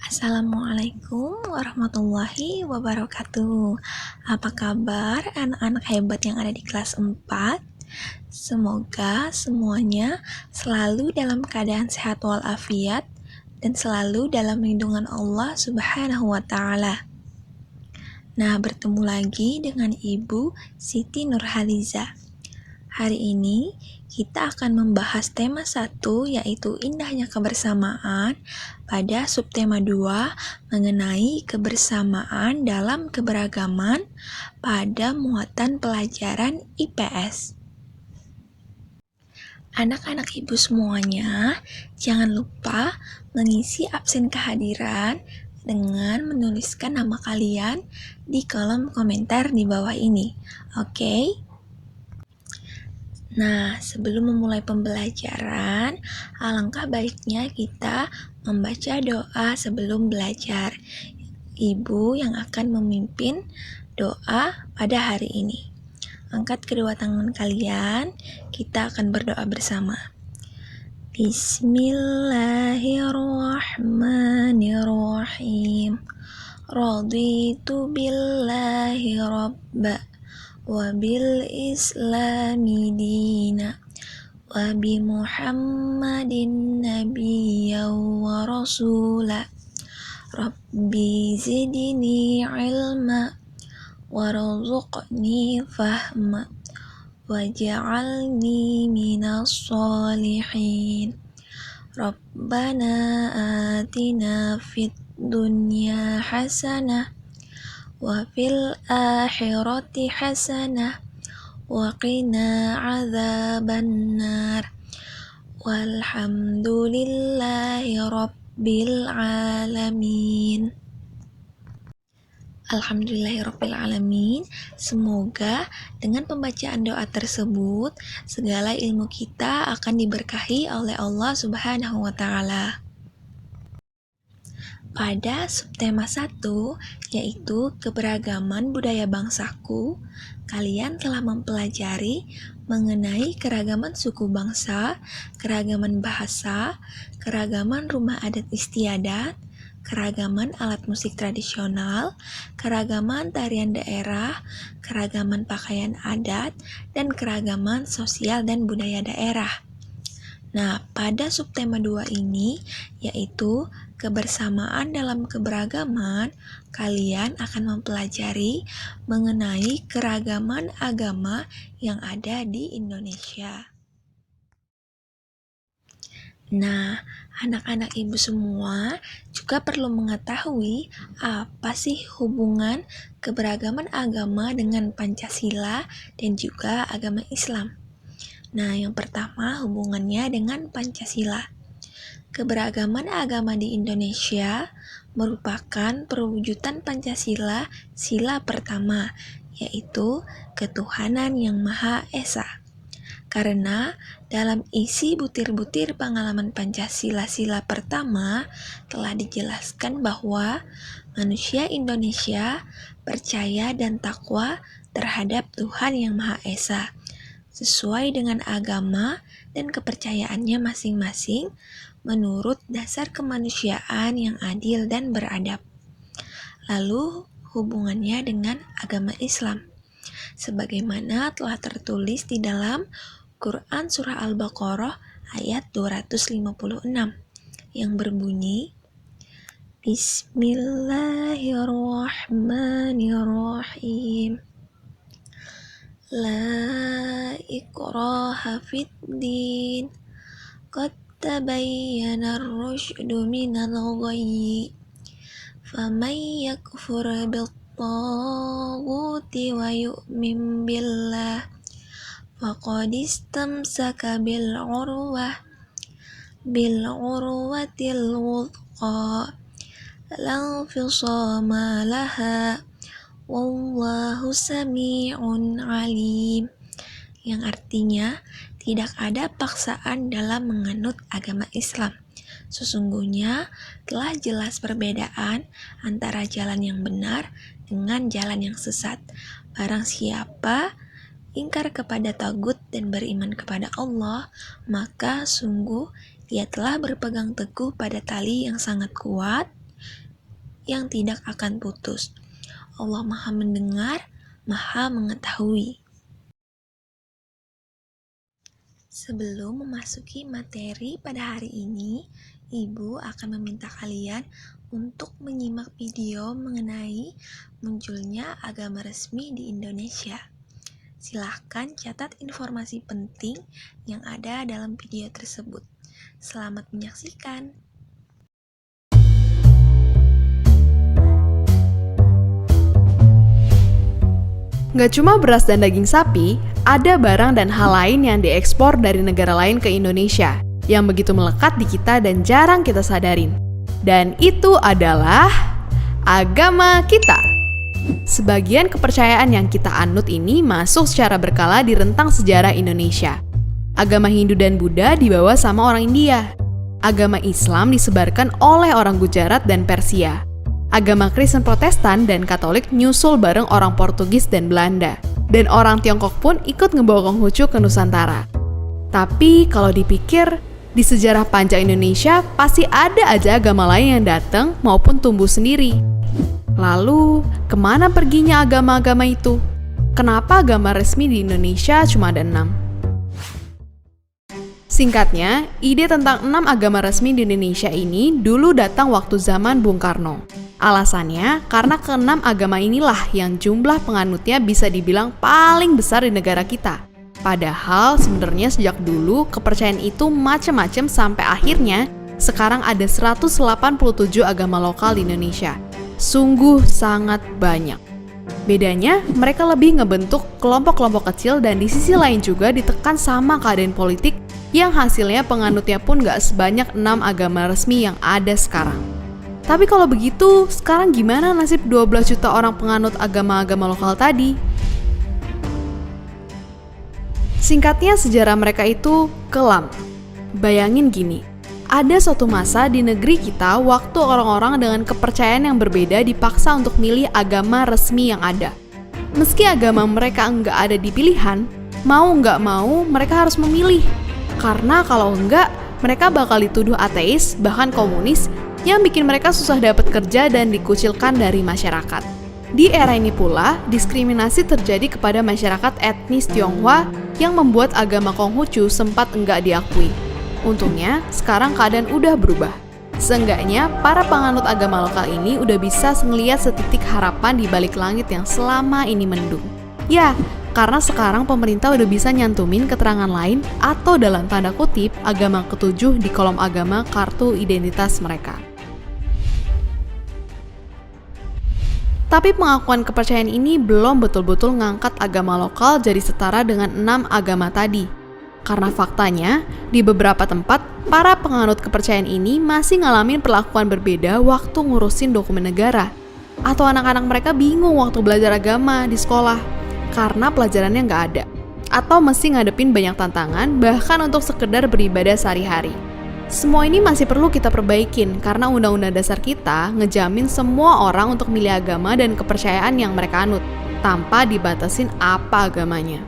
Assalamualaikum warahmatullahi wabarakatuh. Apa kabar anak-anak hebat yang ada di kelas 4? Semoga semuanya selalu dalam keadaan sehat walafiat dan selalu dalam lindungan Allah Subhanahu wa Ta'ala. Nah, bertemu lagi dengan Ibu Siti Nurhaliza. Hari ini kita akan membahas tema 1, yaitu indahnya kebersamaan, pada subtema 2 mengenai kebersamaan dalam keberagaman pada muatan pelajaran IPS. Anak-anak ibu semuanya, jangan lupa mengisi absen kehadiran dengan menuliskan nama kalian di kolom komentar di bawah ini. Oke? Nah, sebelum memulai pembelajaran, alangkah baiknya kita membaca doa sebelum belajar. Ibu yang akan memimpin doa pada hari ini. Angkat kedua tangan kalian, kita akan berdoa bersama. Bismillahirrahmanirrahim. Raditu billahi rabba wa bil islami dina wa bi muhammadin nabiyya wa rasula. Rabbi zidni ilma warzuqni fahma waj'alni minas sholihin. Rabbana atina fid dunya hasanah wa fil akhirati hasanah wa qina adzabannar. Walhamdulillahi rabbil alamin. Alhamdulillahirrabbilalamin. Semoga dengan pembacaan doa tersebut segala ilmu kita akan diberkahi oleh Allah Subhanahu wa Ta'ala. Pada subtema 1, yaitu keberagaman budaya bangsaku, kalian telah mempelajari mengenai keragaman suku bangsa, keragaman bahasa, keragaman rumah adat istiadat, keragaman alat musik tradisional, keragaman tarian daerah, keragaman pakaian adat, dan keragaman sosial dan budaya daerah. Nah, pada subtema 2 ini, yaitu kebersamaan dalam keberagaman, kalian akan mempelajari mengenai keragaman agama yang ada di Indonesia. Nah, anak-anak ibu semua juga perlu mengetahui apa sih hubungan keberagaman agama dengan Pancasila dan juga agama Islam. Nah, yang pertama hubungannya dengan Pancasila. Keberagaman agama di Indonesia merupakan perwujudan Pancasila, sila pertama, yaitu ketuhanan yang Maha Esa. Karena dalam isi butir-butir pengalaman Pancasila sila pertama telah dijelaskan bahwa manusia Indonesia percaya dan takwa terhadap Tuhan yang Maha Esa, sesuai dengan agama dan kepercayaannya masing-masing menurut dasar kemanusiaan yang adil dan beradab. Lalu hubungannya dengan agama Islam, sebagaimana telah tertulis di dalam Quran Surah Al-Baqarah ayat 256 yang berbunyi, Bismillahirrahmanirrahim. La ikraha fid din, qad tabayyana ar-rusydu minal ghayyi, faman yakfur bit-taghuti wa yu'min billah faqad istamsaka bil urwatil wuthqa la infisama laha wallahu sami'un alim, yang artinya tidak ada paksaan dalam menganut agama Islam. Sesungguhnya telah jelas perbedaan antara jalan yang benar dengan jalan yang sesat. Barang siapa ingkar kepada tagut dan beriman kepada Allah, maka sungguh dia telah berpegang teguh pada tali yang sangat kuat, yang tidak akan putus. Allah Maha Mendengar, Maha Mengetahui. Sebelum memasuki materi pada hari ini, Ibu akan meminta kalian untuk menyimak video mengenai munculnya agama resmi di Indonesia. Silahkan catat informasi penting yang ada dalam video tersebut. Selamat menyaksikan. Nggak cuma beras dan daging sapi, ada barang dan hal lain yang diekspor dari negara lain ke Indonesia, yang begitu melekat di kita dan jarang kita sadarin. Dan itu adalah agama kita. Sebagian kepercayaan yang kita anut ini masuk secara berkala di rentang sejarah Indonesia. Agama Hindu dan Buddha dibawa sama orang India. Agama Islam disebarkan oleh orang Gujarat dan Persia. Agama Kristen Protestan dan Katolik nyusul bareng orang Portugis dan Belanda. Dan orang Tiongkok pun ikut ngebawa Konghucu ke Nusantara. Tapi kalau dipikir, di sejarah panjang Indonesia pasti ada aja agama lain yang datang maupun tumbuh sendiri. Lalu, kemana perginya agama-agama itu? Kenapa agama resmi di Indonesia cuma ada 6? Singkatnya, ide tentang 6 agama resmi di Indonesia ini dulu datang waktu zaman Bung Karno. Alasannya, karena ke-6 agama inilah yang jumlah penganutnya bisa dibilang paling besar di negara kita. Padahal sebenarnya sejak dulu kepercayaan itu macam-macam sampai akhirnya sekarang ada 187 agama lokal di Indonesia. Sungguh sangat banyak. Bedanya, mereka lebih ngebentuk kelompok-kelompok kecil dan di sisi lain juga ditekan sama keadaan politik yang hasilnya penganutnya pun gak sebanyak 6 agama resmi yang ada sekarang. Tapi kalau begitu, sekarang gimana nasib 12 juta orang penganut agama-agama lokal tadi? Singkatnya, sejarah mereka itu kelam. Bayangin gini, ada suatu masa di negeri kita waktu orang-orang dengan kepercayaan yang berbeda dipaksa untuk milih agama resmi yang ada. Meski agama mereka nggak ada di pilihan, mau nggak mau mereka harus memilih. Karena kalau enggak, mereka bakal dituduh ateis, bahkan komunis, yang bikin mereka susah dapat kerja dan dikucilkan dari masyarakat. Di era ini pula, diskriminasi terjadi kepada masyarakat etnis Tionghoa yang membuat agama Konghucu sempat enggak diakui. Untungnya, sekarang keadaan udah berubah. Seenggaknya, para penganut agama lokal ini udah bisa ngeliat setitik harapan di balik langit yang selama ini mendung. Ya, karena sekarang pemerintah udah bisa nyantumin keterangan lain atau dalam tanda kutip agama ketujuh di kolom agama kartu identitas mereka. Tapi pengakuan kepercayaan ini belum betul-betul ngangkat agama lokal jadi setara dengan 6 agama tadi. Karena faktanya, di beberapa tempat, para penganut kepercayaan ini masih ngalamin perlakuan berbeda waktu ngurusin dokumen negara. Atau anak-anak mereka bingung waktu belajar agama di sekolah, karena pelajarannya nggak ada. Atau mesti ngadepin banyak tantangan, bahkan untuk sekedar beribadah sehari-hari. Semua ini masih perlu kita perbaikin karena Undang-Undang Dasar kita ngejamin semua orang untuk milih agama dan kepercayaan yang mereka anut, tanpa dibatasin apa agamanya.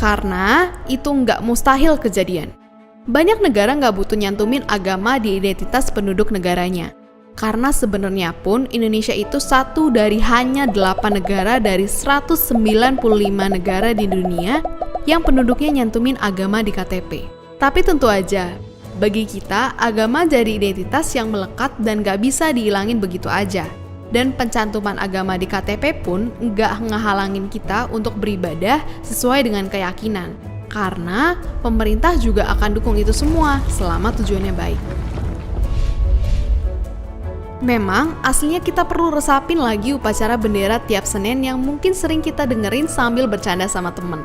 Karena itu nggak mustahil kejadian. Banyak negara nggak butuh nyantumin agama di identitas penduduk negaranya. Karena sebenarnya pun Indonesia itu satu dari hanya 8 negara dari 195 negara di dunia yang penduduknya nyantumin agama di KTP. Tapi tentu aja, bagi kita agama jadi identitas yang melekat dan gak bisa dihilangin begitu aja. Dan pencantuman agama di KTP pun gak ngehalangin kita untuk beribadah sesuai dengan keyakinan. Karena pemerintah juga akan dukung itu semua selama tujuannya baik. Memang, aslinya kita perlu resapin lagi upacara bendera tiap Senin yang mungkin sering kita dengerin sambil bercanda sama temen.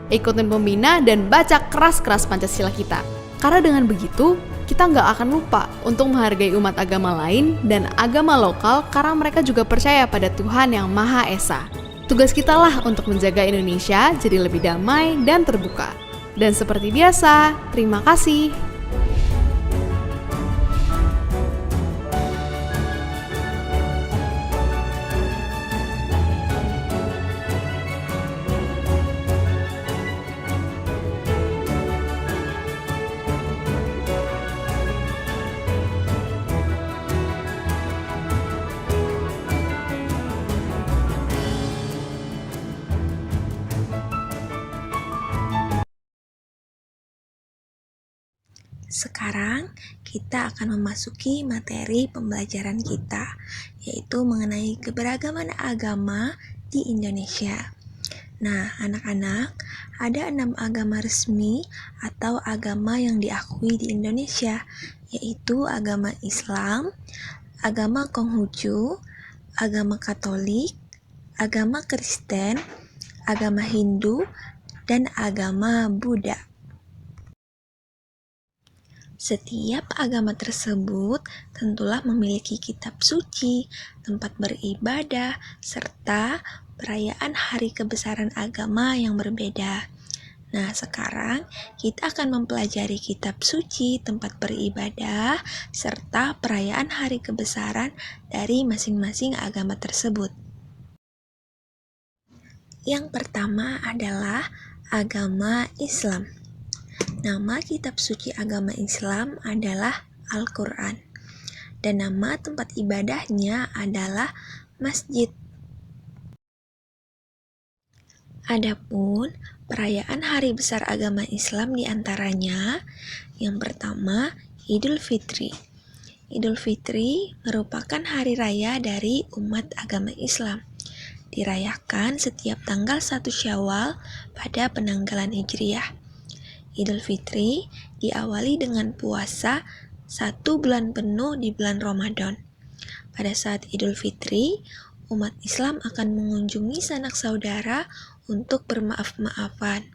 Ikutin pembina dan baca keras-keras Pancasila kita. Karena dengan begitu, kita nggak akan lupa untuk menghargai umat agama lain dan agama lokal karena mereka juga percaya pada Tuhan yang Maha Esa. Tugas kita lah untuk menjaga Indonesia jadi lebih damai dan terbuka. Dan seperti biasa, terima kasih. Sekarang kita akan memasuki materi pembelajaran kita, yaitu mengenai keberagaman agama di Indonesia. Nah, anak-anak, ada 6 agama resmi atau agama yang diakui di Indonesia, yaitu agama Islam, agama Konghucu, agama Katolik, agama Kristen, agama Hindu, dan agama Buddha. Setiap agama tersebut tentulah memiliki kitab suci, tempat beribadah, serta perayaan hari kebesaran agama yang berbeda. Nah, sekarang kita akan mempelajari kitab suci, tempat beribadah, serta perayaan hari kebesaran dari masing-masing agama tersebut. Yang pertama adalah agama Islam. Nama kitab suci agama Islam adalah Al-Quran, dan nama tempat ibadahnya adalah masjid. Adapun perayaan hari besar agama Islam diantaranya, yang pertama Idul Fitri. Idul Fitri merupakan hari raya dari umat agama Islam. Dirayakan setiap tanggal 1 Syawal pada penanggalan Hijriah. Idul Fitri diawali dengan puasa 1 bulan penuh di bulan Ramadan. Pada saat Idul Fitri, umat Islam akan mengunjungi sanak saudara untuk bermaaf-maafan.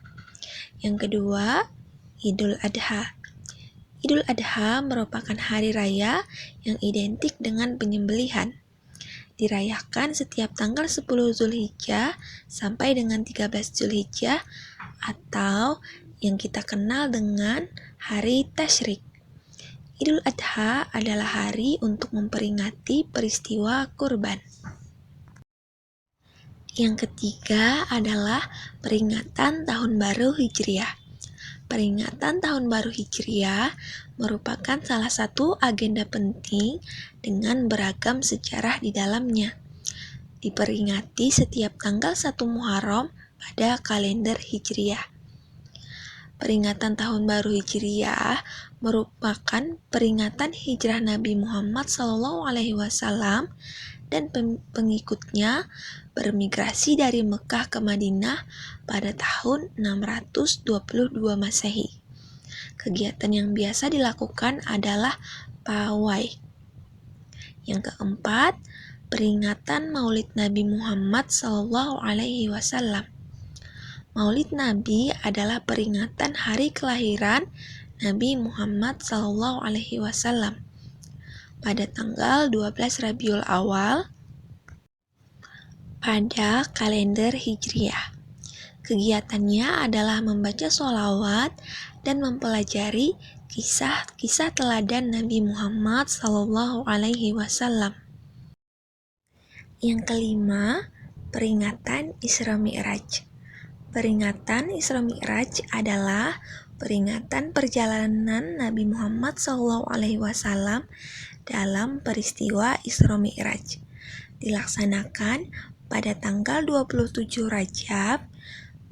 Yang kedua, Idul Adha. Idul Adha merupakan hari raya yang identik dengan penyembelihan. Dirayakan setiap tanggal 10 Zulhijjah sampai dengan 13 Zulhijjah atau yang kita kenal dengan hari Tasyrik. Idul Adha adalah hari untuk memperingati peristiwa kurban. Yang ketiga adalah peringatan Tahun Baru Hijriah. Peringatan Tahun Baru Hijriah merupakan salah satu agenda penting dengan beragam sejarah di dalamnya. Diperingati setiap tanggal 1 Muharram pada kalender Hijriah. Peringatan Tahun Baru Hijriah merupakan peringatan hijrah Nabi Muhammad SAW dan pengikutnya bermigrasi dari Mekah ke Madinah pada tahun 622 Masehi. Kegiatan yang biasa dilakukan adalah pawai. Yang keempat, peringatan Maulid Nabi Muhammad SAW. Maulid Nabi adalah peringatan hari kelahiran Nabi Muhammad SAW pada tanggal 12 Rabiul Awal pada kalender Hijriah. Kegiatannya adalah membaca sholawat dan mempelajari kisah-kisah teladan Nabi Muhammad SAW. Yang kelima, peringatan Isra Mi'raj. Peringatan Isra Mi'raj adalah peringatan perjalanan Nabi Muhammad SAW dalam peristiwa Isra Mi'raj. Dilaksanakan pada tanggal 27 Rajab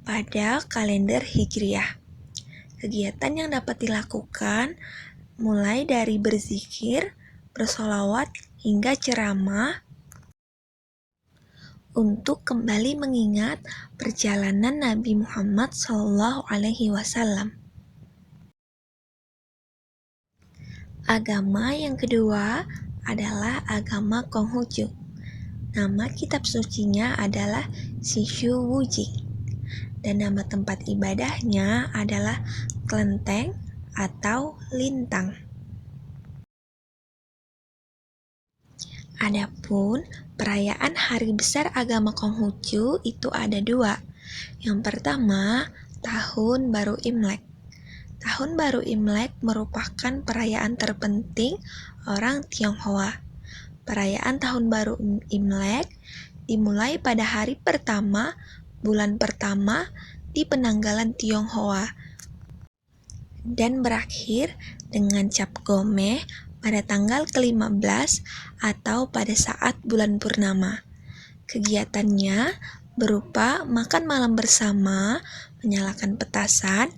pada kalender Hijriah. Kegiatan yang dapat dilakukan mulai dari berzikir, bersolawat, hingga ceramah untuk kembali mengingat perjalanan Nabi Muhammad SAW. Agama yang kedua adalah agama Konghucu. Nama kitab sucinya adalah Sishu Wuji, dan nama tempat ibadahnya adalah Klenteng atau Lintang. Adapun perayaan hari besar agama Konghucu itu ada 2. Yang pertama, Tahun Baru Imlek. Tahun Baru Imlek merupakan perayaan terpenting orang Tionghoa. Perayaan Tahun Baru Imlek dimulai pada hari pertama, bulan pertama di penanggalan Tionghoa dan berakhir dengan Cap Gomeh pada tanggal ke-15 atau pada saat bulan purnama. Kegiatannya berupa makan malam bersama, menyalakan petasan,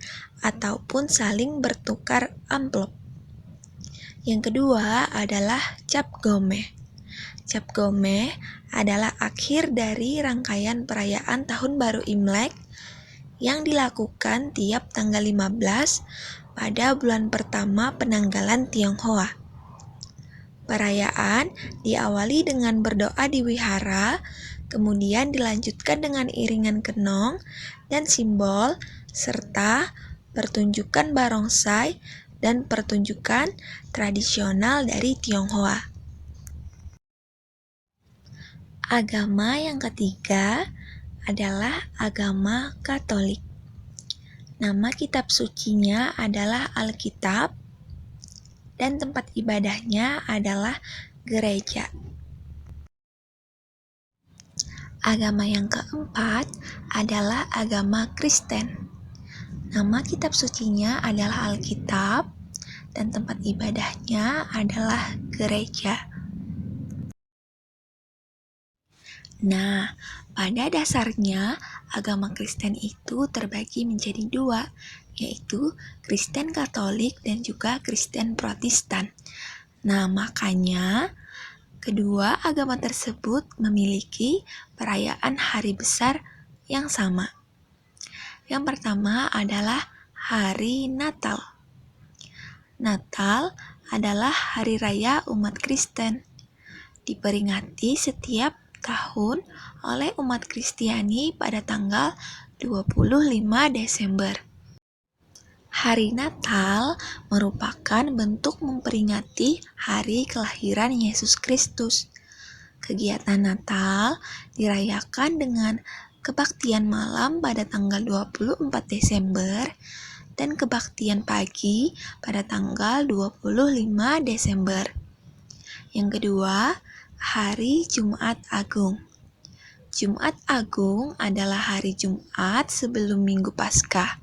ataupun saling bertukar amplop. Yang kedua adalah Cap Gomeh. Cap Gomeh adalah akhir dari rangkaian perayaan Tahun Baru Imlek yang dilakukan tiap tanggal 15 pada bulan pertama penanggalan Tionghoa. Perayaan diawali dengan berdoa di wihara, kemudian dilanjutkan dengan iringan kenong dan simbol, serta pertunjukan barongsai dan pertunjukan tradisional dari Tionghoa. Agama yang ketiga adalah agama Katolik. Nama kitab sucinya adalah Alkitab dan tempat ibadahnya adalah gereja. Agama yang keempat adalah agama Kristen. Nama kitab sucinya adalah Alkitab dan tempat ibadahnya adalah gereja. Nah, pada dasarnya agama Kristen itu terbagi menjadi dua, yaitu Kristen Katolik dan juga Kristen Protestan. Nah, makanya kedua agama tersebut memiliki perayaan hari besar yang sama. Yang pertama adalah hari Natal. Natal adalah hari raya umat Kristen. Diperingati setiap tahun oleh umat Kristiani pada tanggal 25 Desember. Hari Natal merupakan bentuk memperingati hari kelahiran Yesus Kristus. Kegiatan Natal dirayakan dengan kebaktian malam pada tanggal 24 Desember dan kebaktian pagi pada tanggal 25 Desember. Yang kedua, hari Jumat Agung. Jumat Agung adalah hari Jumat sebelum Minggu Paskah,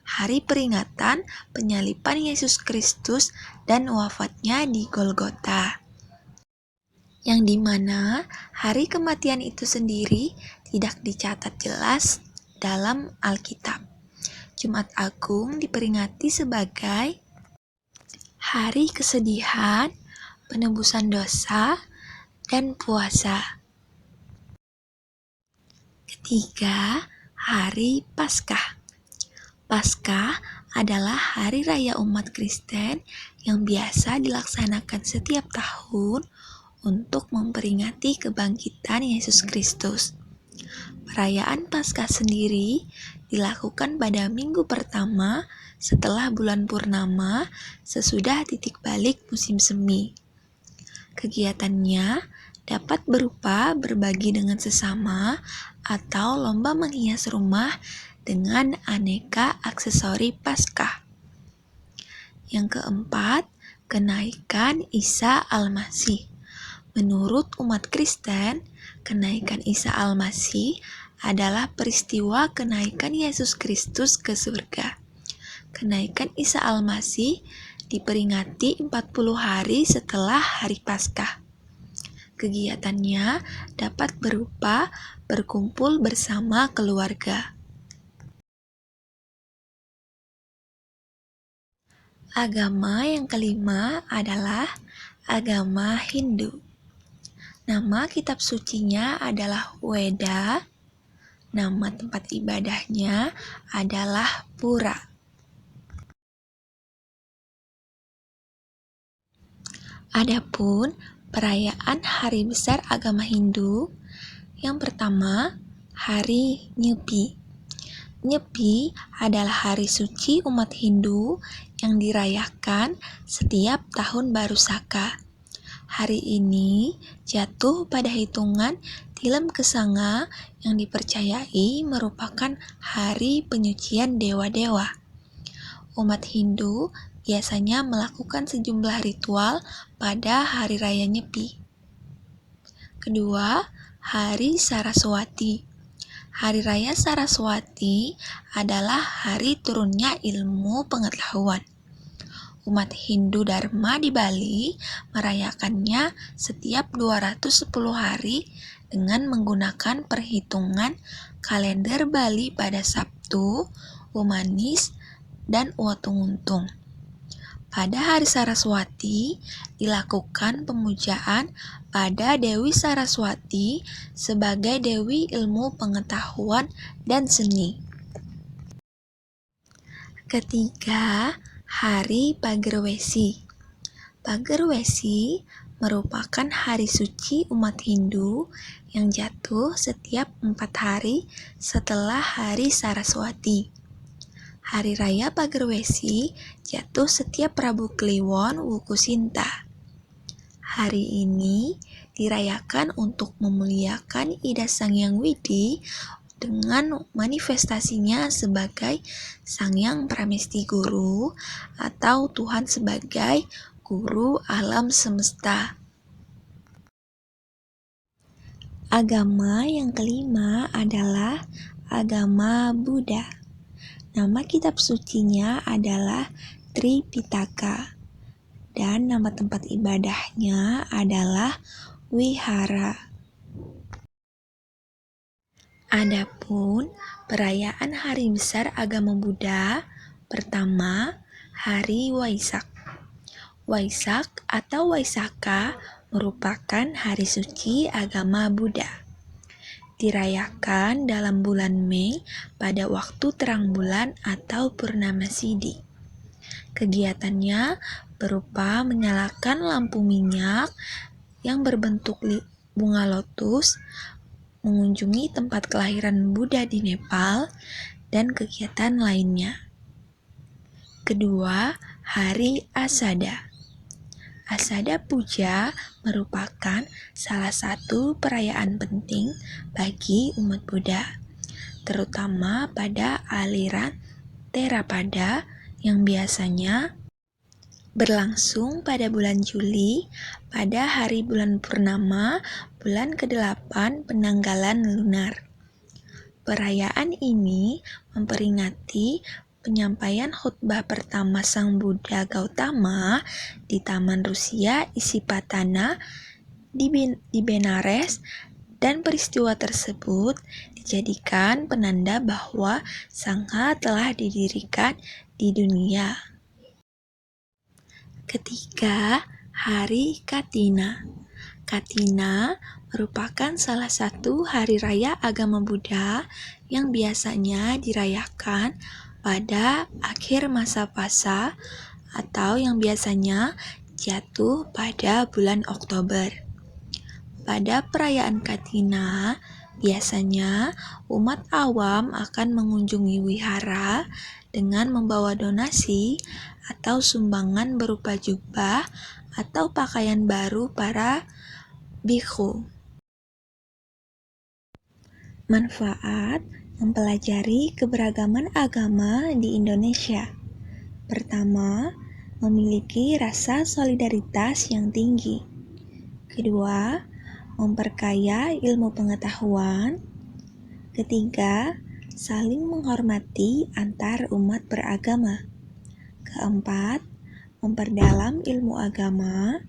hari peringatan penyaliban Yesus Kristus dan wafatnya di Golgota. Yang dimana hari kematian itu sendiri tidak dicatat jelas dalam Alkitab. Jumat Agung diperingati sebagai hari kesedihan, penebusan dosa, dan puasa. Ketiga, hari Paskah. Paskah adalah hari raya umat Kristen yang biasa dilaksanakan setiap tahun untuk memperingati kebangkitan Yesus Kristus. Perayaan Paskah sendiri dilakukan pada minggu pertama setelah bulan purnama sesudah titik balik musim semi. Kegiatannya dapat berupa berbagi dengan sesama atau lomba menghias rumah dengan aneka aksesori Paskah. Yang keempat, kenaikan Isa Al-Masih. Menurut umat Kristen, kenaikan Isa Al-Masih adalah peristiwa kenaikan Yesus Kristus ke surga. Kenaikan Isa Al-Masih diperingati 40 hari setelah hari Paskah. Kegiatannya dapat berupa berkumpul bersama keluarga. Agama yang kelima adalah agama Hindu. Nama kitab sucinya adalah Weda. Nama tempat ibadahnya adalah Pura. Adapun perayaan hari besar agama Hindu, yang pertama, hari Nyepi. Nyepi adalah hari suci umat Hindu yang dirayakan setiap tahun baru Saka. Hari ini jatuh pada hitungan Tilem Kesanga yang dipercayai merupakan hari penyucian dewa-dewa. Umat Hindu biasanya melakukan sejumlah ritual pada hari raya Nyepi. Kedua, hari Saraswati. Hari raya Saraswati adalah hari turunnya ilmu pengetahuan. Umat Hindu Dharma di Bali merayakannya setiap 210 hari dengan menggunakan perhitungan kalender Bali pada Sabtu. yaitu Umanis dan Watunguntung. Pada hari Saraswati dilakukan pemujaan pada Dewi Saraswati sebagai Dewi Ilmu Pengetahuan dan Seni. Ketiga, Hari Pagerwesi. Pagerwesi merupakan hari suci umat Hindu yang jatuh setiap 4 hari setelah Hari Saraswati. Hari Raya Pagerwesi jatuh setiap Rabu Kliwon Wukusinta. Hari ini dirayakan untuk memuliakan Ida Sangyang Widi dengan manifestasinya sebagai Sangyang Pramesti Guru atau Tuhan sebagai Guru alam semesta. Agama yang kelima adalah agama Buddha. Nama kitab sucinya adalah Tripitaka dan nama tempat ibadahnya adalah Wihara. Adapun perayaan hari besar agama Buddha, pertama, Hari Waisak. Waisak atau Waisaka merupakan hari suci agama Buddha. Dirayakan dalam bulan Mei pada waktu terang bulan atau purnama sidi. Kegiatannya berupa menyalakan lampu minyak yang berbentuk bunga lotus, mengunjungi tempat kelahiran Buddha di Nepal, dan kegiatan lainnya. Kedua, Hari Asada. Asada Puja merupakan salah satu perayaan penting bagi umat Buddha, terutama pada aliran Theravada yang biasanya berlangsung pada bulan Juli pada hari bulan purnama bulan ke-8 penanggalan lunar. Perayaan ini memperingati penyampaian khutbah pertama Sang Buddha Gautama di Taman Rusia Isipatana di Benares, dan peristiwa tersebut dijadikan penanda bahwa Sangha telah didirikan di dunia. Ketiga, Hari Katina. Katina merupakan salah satu hari raya agama Buddha yang biasanya dirayakan pada akhir masa Pasa atau yang biasanya jatuh pada bulan Oktober. Pada perayaan Katina, biasanya umat awam akan mengunjungi wihara dengan membawa donasi atau sumbangan berupa jubah atau pakaian baru para bhikkhu. Manfaat mempelajari keberagaman agama di Indonesia. Pertama, memiliki rasa solidaritas yang tinggi. Kedua, memperkaya ilmu pengetahuan. Ketiga, saling menghormati antar umat beragama. Keempat, memperdalam ilmu agama.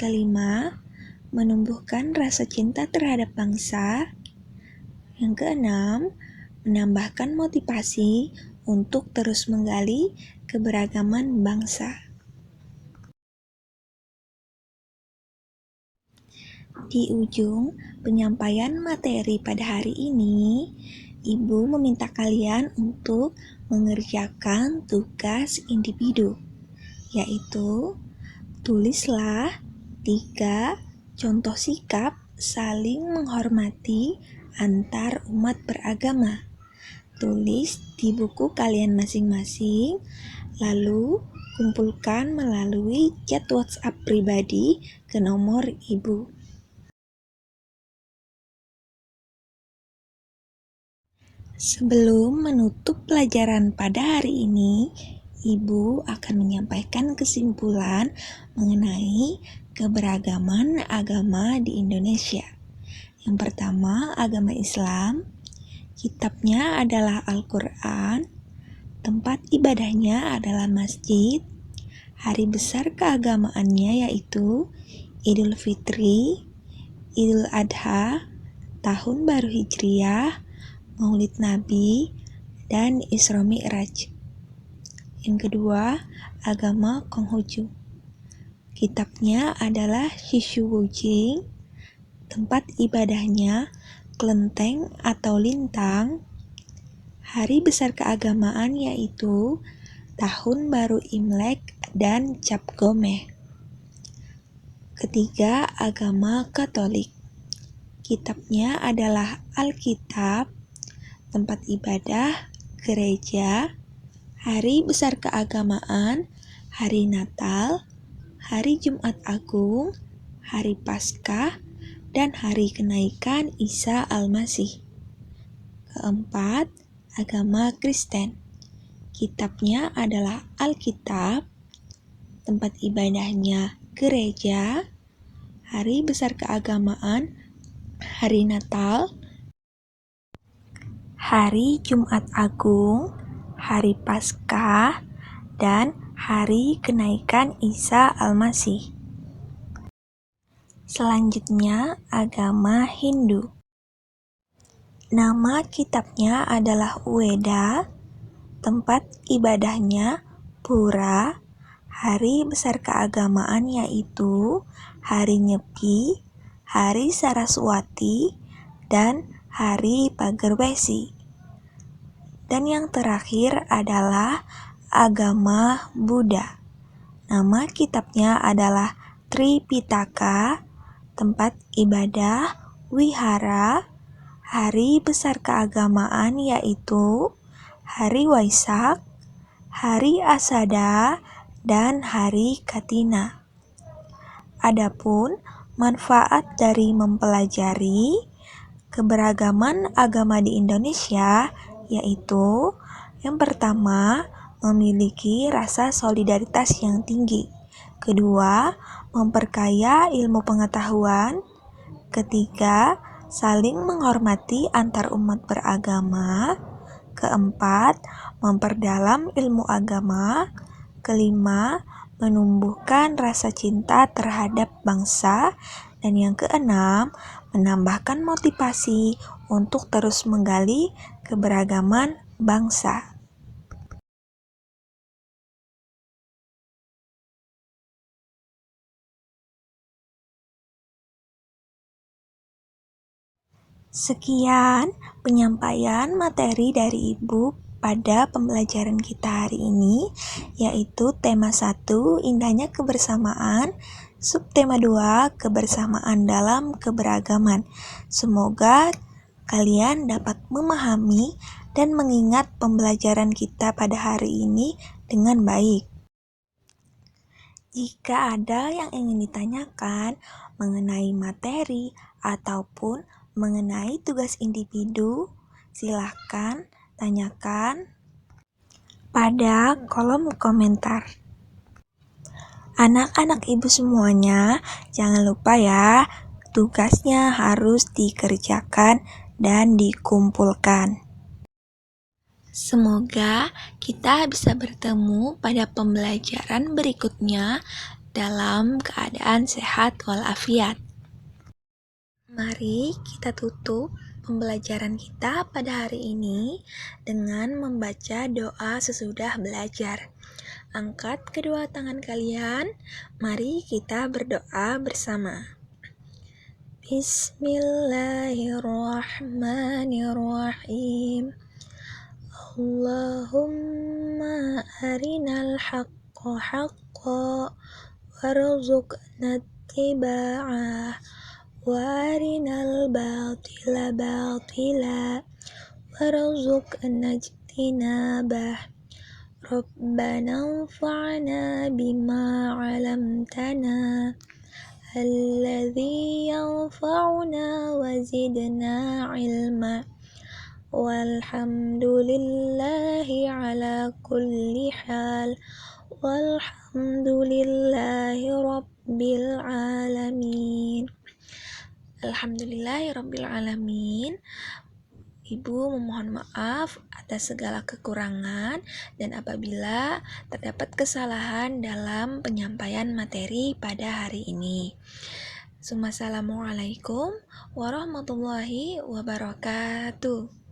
Kelima, menumbuhkan rasa cinta terhadap bangsa. Yang keenam, menambahkan motivasi untuk terus menggali keberagaman bangsa. Di ujung penyampaian materi pada hari ini, Ibu meminta kalian untuk mengerjakan tugas individu, yaitu tulislah 3 contoh sikap saling menghormati antar umat beragama. Tulis di buku kalian masing-masing, lalu kumpulkan melalui chat WhatsApp pribadi ke nomor Ibu. Sebelum menutup pelajaran pada hari ini, Ibu akan menyampaikan kesimpulan mengenai keberagaman agama di Indonesia. Yang pertama, agama Islam. Kitabnya adalah Al-Quran. Tempat ibadahnya adalah masjid. Hari besar keagamaannya yaitu Idul Fitri, Idul Adha, Tahun Baru Hijriah, Maulid Nabi, dan Isra Mi'raj. Yang kedua, agama Konghucu. Kitabnya adalah Shishu Wujing, tempat ibadahnya kelenteng atau lintang, hari besar keagamaan yaitu Tahun Baru Imlek dan Cap Gomeh. Ketiga, agama Katolik. Kitabnya adalah Alkitab, tempat ibadah, gereja, hari besar keagamaan, hari Natal, hari Jumat Agung, hari Paskah, dan hari kenaikan Isa Al-Masih. Keempat, agama Kristen. Kitabnya adalah Alkitab, tempat ibadahnya gereja, hari besar keagamaan, hari Natal, hari Jumat Agung, hari Paskah, dan hari kenaikan Isa Al-Masih. Selanjutnya, agama Hindu. Nama kitabnya adalah Weda, tempat ibadahnya Pura, hari besar keagamaan yaitu hari Nyepi, hari Saraswati, dan hari Pagerwesi. Dan yang terakhir adalah agama Buddha. Nama kitabnya adalah Tripitaka, tempat ibadah wihara, hari besar keagamaan yaitu hari Waisak, hari Asada, dan hari Katina. Adapun manfaat dari mempelajari keberagaman agama di Indonesia yaitu yang pertama, memiliki rasa solidaritas yang tinggi. Kedua, memperkaya ilmu pengetahuan. Ketiga, saling menghormati antar umat beragama. Keempat, memperdalam ilmu agama. Kelima, menumbuhkan rasa cinta terhadap bangsa. Dan yang keenam, menambahkan motivasi untuk terus menggali keberagaman bangsa. Sekian penyampaian materi dari Ibu pada pembelajaran kita hari ini, yaitu tema 1, indahnya kebersamaan, subtema 2, kebersamaan dalam keberagaman. Semoga kalian dapat memahami dan mengingat pembelajaran kita pada hari ini dengan baik. Jika ada yang ingin ditanyakan mengenai materi ataupun mengenai tugas individu, silahkan tanyakan pada kolom komentar. Anak-anak ibu semuanya, jangan lupa ya, tugasnya harus dikerjakan dan dikumpulkan. Semoga kita bisa bertemu pada pembelajaran berikutnya dalam keadaan sehat walafiat. Mari kita tutup pembelajaran kita pada hari ini dengan membaca doa sesudah belajar. Angkat kedua tangan kalian, mari kita berdoa bersama. Bismillahirrahmanirrahim. Allahumma arinal haqqa haqqa warzuqna ittiba'ah warinal batila batila warzuqna ijtinabah. Rabbana anfa'na bima 'allamtana alladzi yanfa'una wa zidna 'ilma. Walhamdulillahi ala kulli hal. Walhamdulillahi rabbil alamin. Alhamdulillahirrabbilalamin. Ibu memohon maaf atas segala kekurangan dan apabila terdapat kesalahan dalam penyampaian materi pada hari ini. Assalamualaikum warahmatullahi wabarakatuh.